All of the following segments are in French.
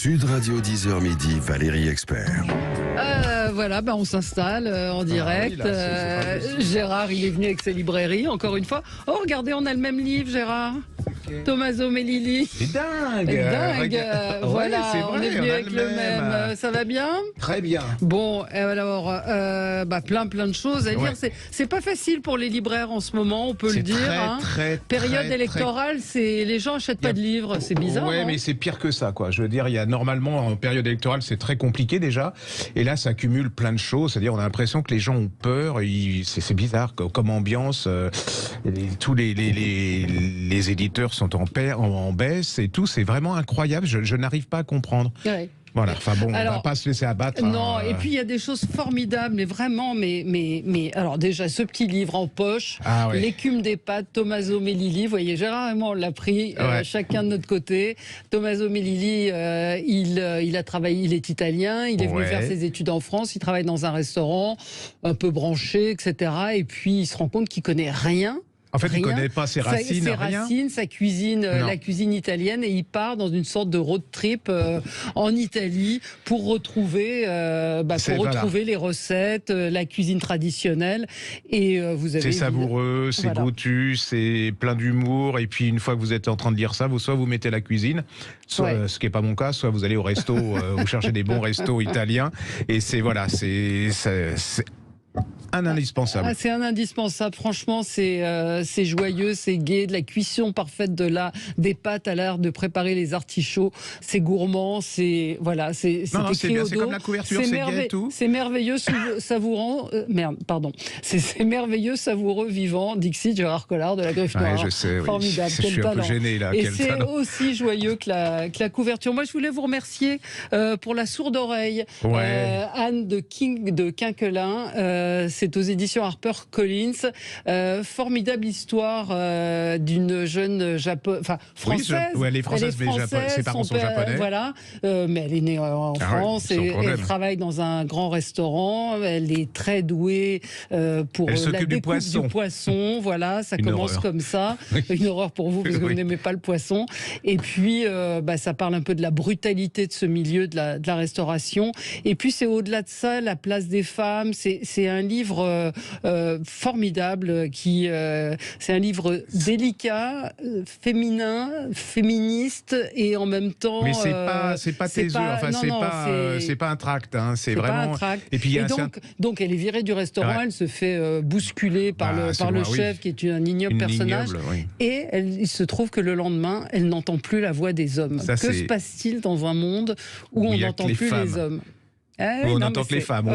Sud Radio 10h midi, Valérie Expert. Voilà, on s'installe en direct. oui, là, c'est Gérard, il est venu avec ses librairies, encore une fois. Oh, regardez, on a le même livre, Gérard. Tommaso Melilli. C'est dingue. Voilà, c'est vrai, on est venu a avec le même. Ça va bien? Très bien. Bon, alors, plein de choses à dire. Ouais. C'est pas facile pour les libraires en ce moment, on peut le dire. Période électorale, les gens achètent pas de livres, c'est bizarre. Ouais, mais c'est pire que ça, quoi. Je veux dire, il y a normalement en période électorale, c'est très compliqué déjà, et là, ça cumule plein de choses. C'est-à-dire, on a l'impression que les gens ont peur. C'est bizarre comme ambiance. Tous les éditeurs sont en baisse et tout. C'est vraiment incroyable. Je n'arrive pas à comprendre. Ouais. Voilà, on va pas se laisser abattre. Non, et puis il y a des choses formidables, mais vraiment, mais alors déjà, ce petit livre en poche, L'écume des pâtes, Tommaso Melilli, vous voyez, Gérard et moi, on l'a pris, chacun de notre côté. Tommaso Melilli, il a travaillé, il est italien, il est venu faire ses études en France, il travaille dans un restaurant, un peu branché, etc. Et puis, il se rend compte qu'il connaît rien. En fait, il ne connaît pas ses racines, sa cuisine, la cuisine italienne, et il part dans une sorte de road trip en Italie pour retrouver, les recettes, la cuisine traditionnelle. Et vous avez. C'est savoureux, c'est goûtu, c'est plein d'humour. Et puis une fois que vous êtes en train de lire ça, soit vous mettez la cuisine, soit, ce qui n'est pas mon cas, soit vous allez au resto, vous cherchez des bons restos italiens. Et c'est un indispensable. C'est un indispensable. Franchement, c'est joyeux, c'est gai, de la cuisson parfaite des pâtes à l'heure de préparer les artichauts. C'est gourmand, c'est écrit au dos. C'est comme la couverture, c'est gai et tout. C'est merveilleux, savourant. C'est merveilleux, savoureux, vivant. Dixit, Gérard Collard de la Griffe Noire. Je sais, formidable. Je suis un peu gêné là. Et c'est aussi joyeux que la couverture. Moi, je voulais vous remercier pour La Sourde Oreille. Anne de Quinquelin. C'est aux éditions HarperCollins. Formidable histoire d'une jeune française. Elle est française, mais ses parents sont japonais. Voilà, mais elle est née en France et elle travaille dans un grand restaurant. Elle est très douée pour la découpe du poisson. Voilà, ça commence comme ça. Une horreur pour vous parce que vous n'aimez pas le poisson. Et puis, ça parle un peu de la brutalité de ce milieu de la restauration. Et puis, c'est au-delà de ça, la place des femmes. C'est un livre formidable c'est un livre délicat, féminin, féministe et en même temps. Mais c'est pas taiseux. C'est pas un tract. C'est vraiment. Pas un tract. Et puis donc elle est virée du restaurant. Elle se fait bousculer par le chef qui est un ignoble personnage. Et il se trouve que le lendemain, elle n'entend plus la voix des hommes. Que se passe-t-il dans un monde où on n'entend plus les hommes? On n'entend que les femmes,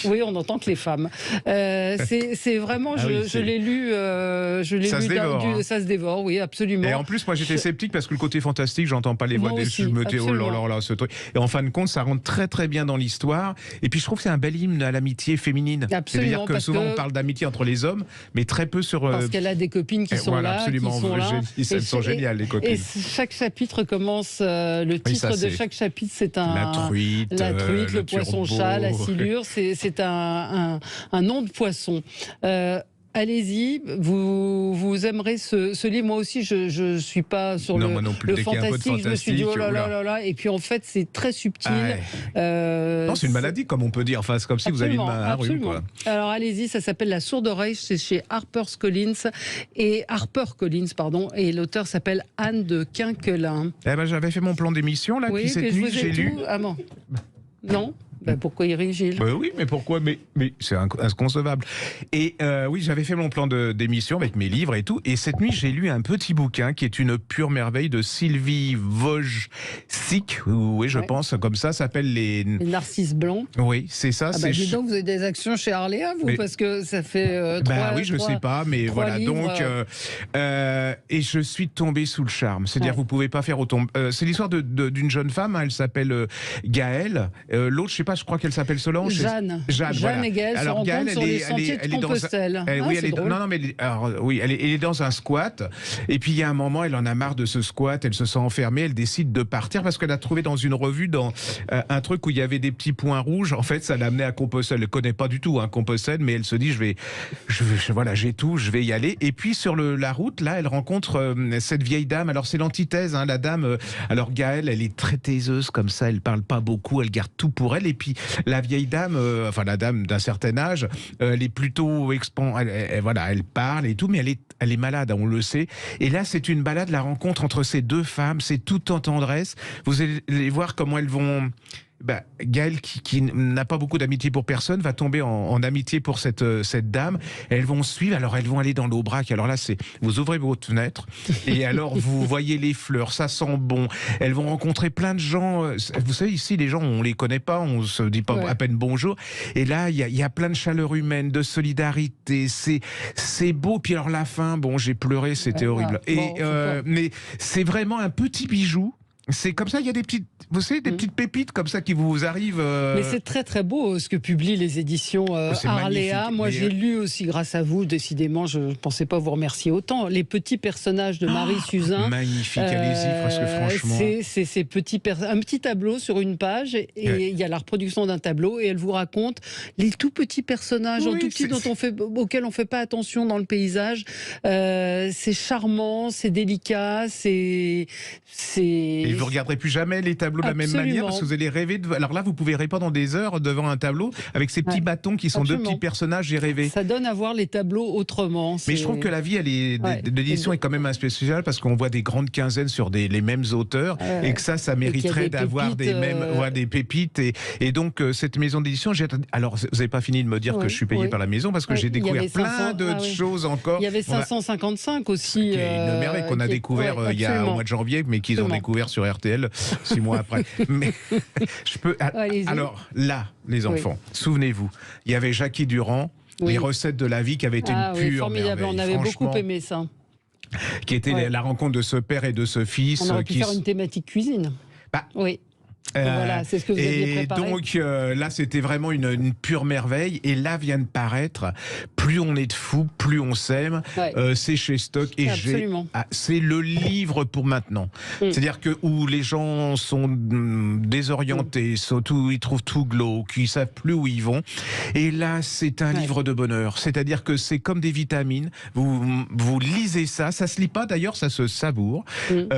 Oui, on n'entend que les femmes. C'est vraiment, je l'ai lu, ça se dévore, oui, absolument. Et en plus, moi j'étais sceptique parce que le côté fantastique, j'entends pas les voix des je me dis, oh là là, ce truc. Et en fin de compte, ça rentre très très bien dans l'histoire. Et puis je trouve que c'est un bel hymne à l'amitié féminine. Absolument. C'est-à-dire que souvent on parle d'amitié entre les hommes, mais très peu sur. Parce qu'elle a des copines qui sont là. Absolument. Elles sont géniales, les copines. Et chaque chapitre commence, le titre de chaque chapitre, c'est la truite, le poisson-chat, la silure, c'est un nom de poisson. Allez-y, vous aimerez ce livre. Moi aussi, je suis pas sur le fantastique. Je me suis dit, oh là là là là. Et puis en fait, c'est très subtil. Non, c'est une maladie, comme on peut dire. Enfin, c'est comme si vous aviez un rhume, quoi. Alors allez-y, ça s'appelle La Sourde Oreille. C'est chez HarperCollins. Et l'auteur s'appelle Anne de Quinquelin. J'avais fait mon plan d'émission, là, puis cette nuit, j'ai lu. Ah bon. Non. Pourquoi il rit, Gilles? Oui, mais pourquoi? Mais c'est inconcevable. Et j'avais fait mon plan d'émission avec mes livres et tout. Et cette nuit, j'ai lu un petit bouquin qui est une pure merveille de Sylvie Wojcik. Oui, je pense, comme ça s'appelle les Narcisses Blancs. Oui, c'est ça. Dis donc, vous avez des actions chez Arléa, parce que ça fait je sais pas, mais voilà. Livres. Donc, et je suis tombé sous le charme. C'est-à-dire, vous pouvez pas faire autant. C'est l'histoire d'une jeune femme, elle s'appelle Gaëlle. L'autre, je sais pas pas, je crois qu'elle s'appelle Solange. Jeanne voilà. et Gaëlle se rencontrent sur les sentiers de Compostelle. Oui, elle est dans un squat. Et puis il y a un moment, elle en a marre de ce squat, elle se sent enfermée, elle décide de partir parce qu'elle a trouvé dans une revue un truc où il y avait des petits points rouges. En fait, ça l'a amenée à Compostelle. Elle ne connaît pas du tout Compostelle, mais elle se dit voilà, j'ai tout, je vais y aller. Et puis sur la route, là, elle rencontre cette vieille dame. Alors c'est l'antithèse, la dame. Alors Gaëlle, elle est très taiseuse comme ça, elle parle pas beaucoup, elle garde tout pour elle. Et puis la vieille dame, la dame d'un certain âge, elle est plutôt elle parle et tout, mais elle est malade, on le sait. Et là, c'est une balade, la rencontre entre ces deux femmes, c'est tout en tendresse. Vous allez voir comment elles vont... Gaëlle, qui n'a pas beaucoup d'amitié pour personne, va tomber en amitié pour cette dame. Elles vont suivre, alors elles vont aller dans l'Aubrac. Alors là, vous ouvrez votre fenêtre et alors vous voyez les fleurs, ça sent bon. Elles vont rencontrer plein de gens. Vous savez, ici, les gens, on les connaît pas, on se dit pas à peine bonjour. Et là, il y a plein de chaleur humaine, de solidarité. C'est beau. Puis alors la fin, j'ai pleuré, c'était horrible. Mais c'est vraiment un petit bijou. C'est comme ça, il y a des petites, vous savez, des petites pépites comme ça qui vous arrivent. Mais c'est très très beau ce que publient les éditions Arléa. Moi, j'ai lu aussi grâce à vous. Décidément, je ne pensais pas vous remercier autant. Les petits personnages de Marie Suzin. Magnifique, allez-y, parce que franchement. C'est ces un petit tableau sur une page et il y a la reproduction d'un tableau et elle vous raconte les tout petits personnages, tout petits auxquels on fait pas attention dans le paysage. C'est charmant, c'est délicat, c'est. Et vous regarderez plus jamais les tableaux de la même manière parce que vous allez rêver Alors là, vous pouvez répondre des heures devant un tableau avec ces petits bâtons qui sont deux petits personnages. J'ai rêvé. Ça donne à voir les tableaux autrement. Mais je trouve que la vie, de l'édition est quand même un spécial parce qu'on voit des grandes quinzaines sur les mêmes auteurs et que ça mériterait d'avoir des pépites. Et donc cette maison d'édition, alors vous n'avez pas fini de me dire que je suis payé par la maison parce que j'ai découvert plein d'autres choses encore. Il y avait 555 aussi. Une merveille qu'on a découvert au mois de janvier, mais qu'ils ont découvert sur RTL 6 mois après. Mais je peux. Alors là, les enfants, souvenez-vous, il y avait Jackie Durand, les recettes de la vie qui avait été une pure formidable. merveille. On avait beaucoup aimé ça. Qui était la rencontre de ce père et de ce fils. On aurait pu faire une thématique cuisine. Oui. Voilà, c'est ce que vous aviez préparé. Et donc là, c'était vraiment une pure merveille. Et là vient de paraître, plus on est de fous, plus on s'aime. C'est chez Stock et c'est le livre pour maintenant. C'est-à-dire que où les gens sont désorientés, ils trouvent tout glauque, ils savent plus où ils vont. Et là, c'est un livre de bonheur. C'est-à-dire que c'est comme des vitamines. Vous lisez ça se lit pas d'ailleurs, ça se savoure.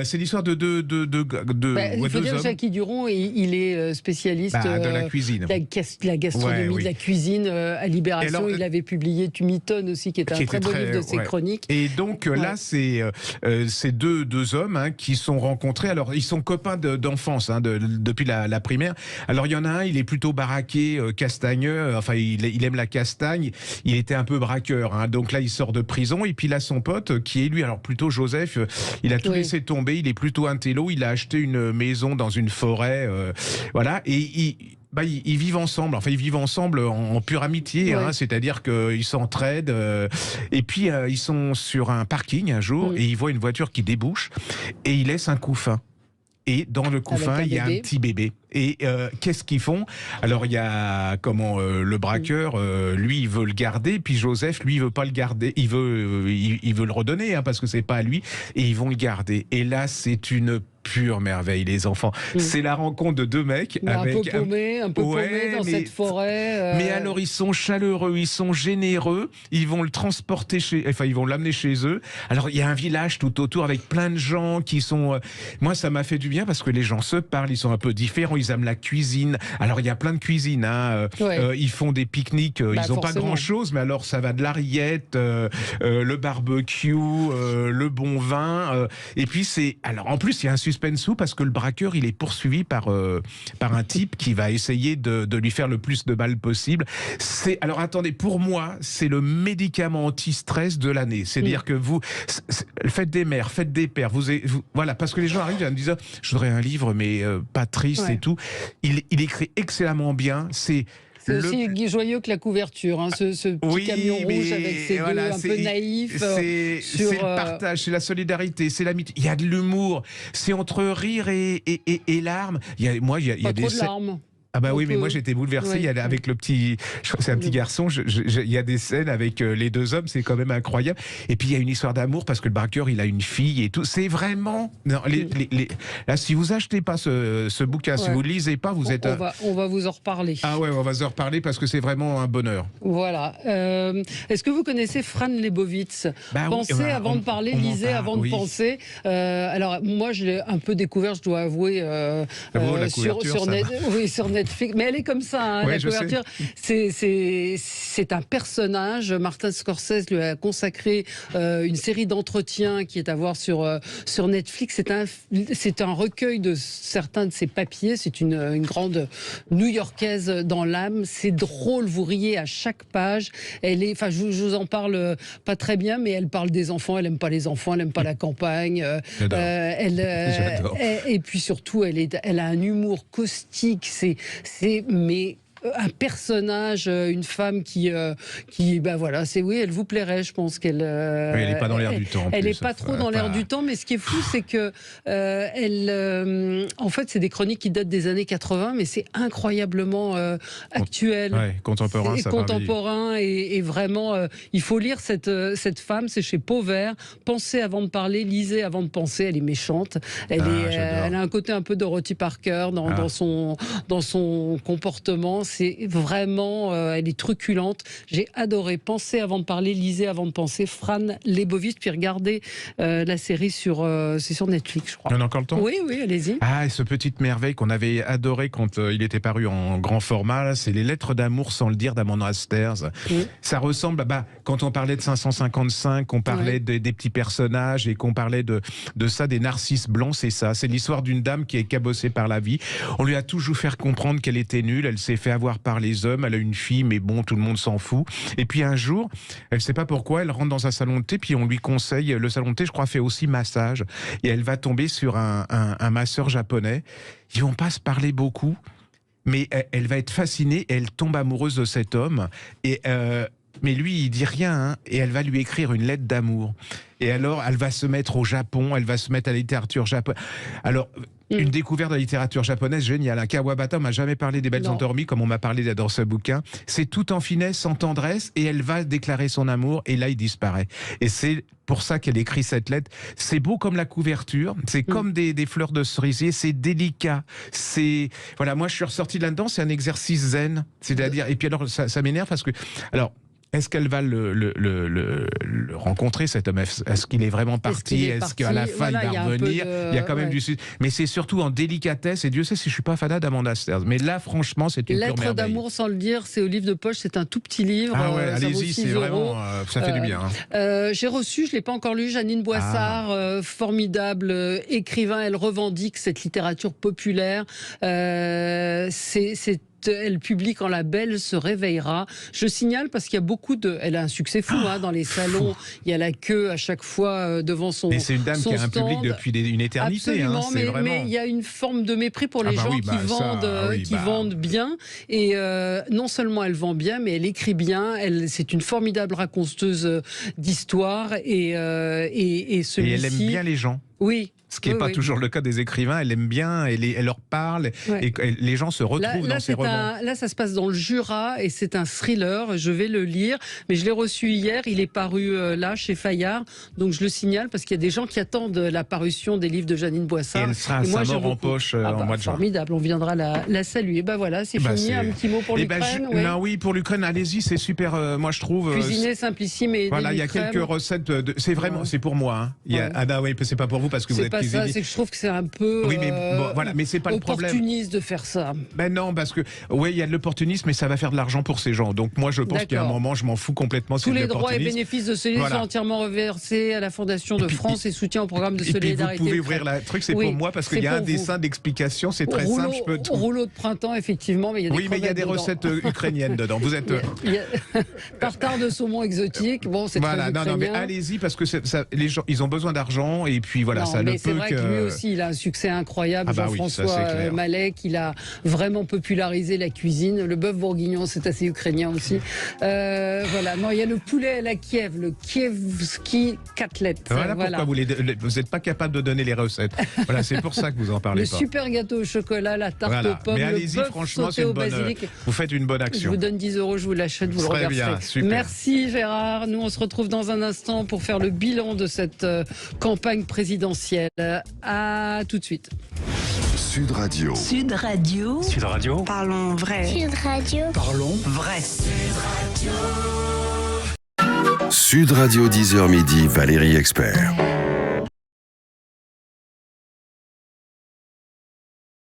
C'est l'histoire de deux il faut dire que Jackie Durand, il est spécialiste de la cuisine, de la gastronomie, de la cuisine à Libération. Alors, il avait publié Tu m'étonnes aussi, qui est un très beau livre de ses chroniques. Et donc là, c'est deux hommes qui sont rencontrés. Alors, ils sont copains d'enfance depuis la primaire. Alors, il y en a un, il est plutôt baraqué, castagneux. Enfin, il aime la castagne. Il était un peu braqueur. Donc là, il sort de prison. Et puis là, son pote, qui est lui, alors plutôt Joseph, il a tout laissé tomber. Il est plutôt intello. Il a acheté une maison dans une forêt. Voilà, et ils vivent ensemble. Enfin, ils vivent ensemble en pure amitié, c'est-à-dire qu'ils s'entraident. Et puis, ils sont sur un parking un jour et ils voient une voiture qui débouche et ils laissent un couffin. Et dans le couffin, il y a un petit bébé. Et qu'est-ce qu'ils font? Alors, il y a le braqueur, lui, il veut le garder, puis Joseph, lui, il veut pas le garder. Il veut le redonner, parce que c'est pas à lui. Et ils vont le garder. Et là, c'est une pure merveille, les enfants. C'est la rencontre de deux mecs un peu paumés dans cette forêt. Mais alors, ils sont chaleureux, ils sont généreux. Ils vont le transporter ils vont l'amener chez eux. Alors, il y a un village tout autour avec plein de gens qui sont. Moi, ça m'a fait du bien parce que les gens se parlent, ils sont un peu différents. Ils aiment la cuisine. Alors, il y a plein de cuisines. Ils font des pique-niques. Ils n'ont pas grand-chose, mais alors, ça va de l'arriette, le barbecue, le bon vin. Et puis, alors, en plus, il y a un suspense parce que le braqueur, il est poursuivi par un type qui va essayer de lui faire le plus de balles possible. Alors attendez, pour moi, c'est le médicament anti-stress de l'année. C'est-à-dire que vous faites des mères, faites des pères. Voilà, parce que les gens arrivent et me disent je voudrais un livre, mais pas triste et tout. Il écrit excellemment bien. C'est aussi joyeux que la couverture, ce petit camion rouge avec ses deux un peu naïfs. C'est le partage, c'est la solidarité, c'est l'amitié. Il y a de l'humour, c'est entre rire et larmes. Il y a des larmes. Ah bah oui, mais moi j'étais bouleversé. Ouais. Avec le petit, je crois que c'est un petit garçon. Il y a des scènes avec les deux hommes, c'est quand même incroyable. Et puis il y a une histoire d'amour parce que le braqueur, il a une fille et tout. C'est vraiment. Non, là, si vous achetez pas ce bouquin, si vous le lisez pas, vous êtes. On va vous en reparler. Ah ouais, on va vous en reparler parce que c'est vraiment un bonheur. Voilà. Est-ce que vous connaissez Fran Lebowitz? Pensez avant de parler, lisez avant de penser. Alors moi, je l'ai un peu découvert, je dois avouer, sur Netflix. Mais elle est comme ça, hein, la couverture. C'est un personnage. Martin Scorsese lui a consacré une série d'entretiens qui est à voir sur Netflix. C'est un recueil de certains de ses papiers. C'est une grande New-Yorkaise dans l'âme. C'est drôle, vous riez à chaque page. Je vous en parle pas très bien, mais elle parle des enfants. Elle aime pas les enfants, elle aime pas la campagne. Et puis surtout, elle a un humour caustique. Mais un personnage, une femme qui voilà, elle vous plairait, je pense qu'elle. Elle n'est pas dans l'air du temps. Elle n'est pas trop dans l'air du temps, mais ce qui est fou, c'est que en fait, c'est des chroniques qui datent des années 80, mais c'est incroyablement actuel, contemporain, et vraiment, il faut lire cette femme. C'est chez Pauvert. Pensez avant de parler, lisez avant de penser. Elle est méchante. Elle a un côté un peu Dorothy Parker dans son comportement. C'est vraiment, elle est truculente. J'ai adoré. Pensez avant de parler, lisez avant de penser. Fran Lebowitz, puis regardez la série c'est sur Netflix, je crois. On a encore le temps ? Oui, allez-y. Ah, et ce petite merveille qu'on avait adoré quand il était paru en grand format, c'est Les Lettres d'amour sans le dire d'Amanda Asters. Ça ressemble, quand on parlait de 555, on parlait des petits personnages et qu'on parlait de ça, des narcisses blancs, c'est ça. C'est l'histoire d'une dame qui est cabossée par la vie. On lui a toujours fait comprendre qu'elle était nulle. Elle s'est fait avoir par les hommes, elle a une fille, mais bon, tout le monde s'en fout. Et puis un jour, elle ne sait pas pourquoi, elle rentre dans un salon de thé, puis on lui conseille, le salon de thé, je crois, fait aussi massage, et elle va tomber sur un masseur japonais. Ils vont pas se parler beaucoup, mais elle va être fascinée, et elle tombe amoureuse de cet homme, mais lui, il dit rien, hein, et elle va lui écrire une lettre d'amour. Et alors, elle va se mettre au Japon, elle va se mettre à la littérature japonaise. Alors, une découverte de la littérature japonaise géniale. Kawabata m'a jamais parlé des Belles endormies comme on m'a parlé dans ce bouquin. C'est tout en finesse, en tendresse, et elle va déclarer son amour, et là, il disparaît. Et c'est pour ça qu'elle écrit cette lettre. C'est beau comme la couverture, c'est comme des fleurs de cerisier, c'est délicat. Voilà, moi, je suis ressorti là-dedans, c'est un exercice zen. C'est-à-dire, et puis alors, ça m'énerve parce que... Alors, est-ce qu'elle va le rencontrer, cet homme? Est-ce qu'il est vraiment parti? Est-ce qu'à la fin, il va revenir? Il y a quand même du... Mais c'est surtout en délicatesse, et Dieu sait si je ne suis pas fanat d'Amanda Asters. Mais là, franchement, c'est une pure merveille. Lettre d'amour sans le dire, c'est au livre de poche, c'est un tout petit livre. Ah ouais, allez-y, c'est vraiment... ça fait du bien. J'ai reçu, je ne l'ai pas encore lu, Jeannine Boissard, formidable écrivain. Elle revendique cette littérature populaire. Elle publie Quand la belle se réveillera. Je signale parce qu'il y a beaucoup de... Elle a un succès fou dans les salons. Il y a la queue à chaque fois devant son stand. Et c'est une dame qui a un public depuis une éternité. Absolument, mais il y a une forme de mépris pour les gens qui vendent bien. Et non seulement elle vend bien, mais elle écrit bien. C'est une formidable raconteuse d'histoire. Et celui-ci... Et elle aime bien les gens. Oui. Ce qui n'est pas toujours le cas des écrivains. Elle aime bien, elle leur parle, et les gens se retrouvent dans ses romans. Là, ça se passe dans le Jura, et c'est un thriller. Je vais le lire, mais je l'ai reçu hier. Il est paru là, chez Fayard. Donc je le signale, parce qu'il y a des gens qui attendent la parution des livres de Jeannine Boissard. Et elle sera à Saint-Maur en poche en mois de juin. Formidable, on viendra la saluer. Voilà, c'est fini. Un petit mot pour l'Ukraine. Oui, pour l'Ukraine, allez-y, c'est super. Moi, je trouve. Cuisiner simplissime et voilà, il y a quelques recettes. C'est vraiment, c'est pour moi. C'est pas pour vous parce que vous êtes cuisinier. C'est que je trouve que c'est un peu mais c'est pas le problème. Opportuniste de faire ça. Ben non, parce que il y a de l'opportunisme, mais ça va faire de l'argent pour ces gens. Donc moi, je pense qu'il y a un moment, je m'en fous complètement. Tous les droits et bénéfices de ce livre sont entièrement reversés à la Fondation de France et soutien au programme de solidarité. Vous pouvez ouvrir le truc, c'est pour moi parce qu'il y a un dessin d'explication, c'est très simple. Je peux tout. Rouleau de printemps, effectivement, mais il y a des mais il y a des recettes ukrainiennes dedans. Vous êtes tartare de saumon exotique. Bon, c'est voilà. Non, mais allez-y parce que les gens, ils ont besoin d'argent et puis voilà. ça mais ne c'est peut vrai que... que lui aussi, il a un succès incroyable. Jean-François Mallet, qu'il a vraiment popularisé la cuisine. Le bœuf bourguignon, c'est assez ukrainien aussi. Voilà. Non, il y a le poulet à la Kiev, le Kievski Katlet. Voilà pourquoi vous n'êtes pas capable de donner les recettes. Voilà, c'est pour ça que vous en parlez pas. Le super gâteau au chocolat, la tarte aux pommes, le bœuf sauté au basilic. Vous faites une bonne action. Je vous donne 10 €, je vous l'achète, vous le remercerez. Bien, super. Merci Gérard. Nous, on se retrouve dans un instant pour faire le bilan de cette campagne présidentielle. À tout de suite. Sud Radio. Sud Radio. Sud Radio. Parlons vrai. Sud Radio. Parlons vrai. Sud Radio 10h midi, Valérie Expert.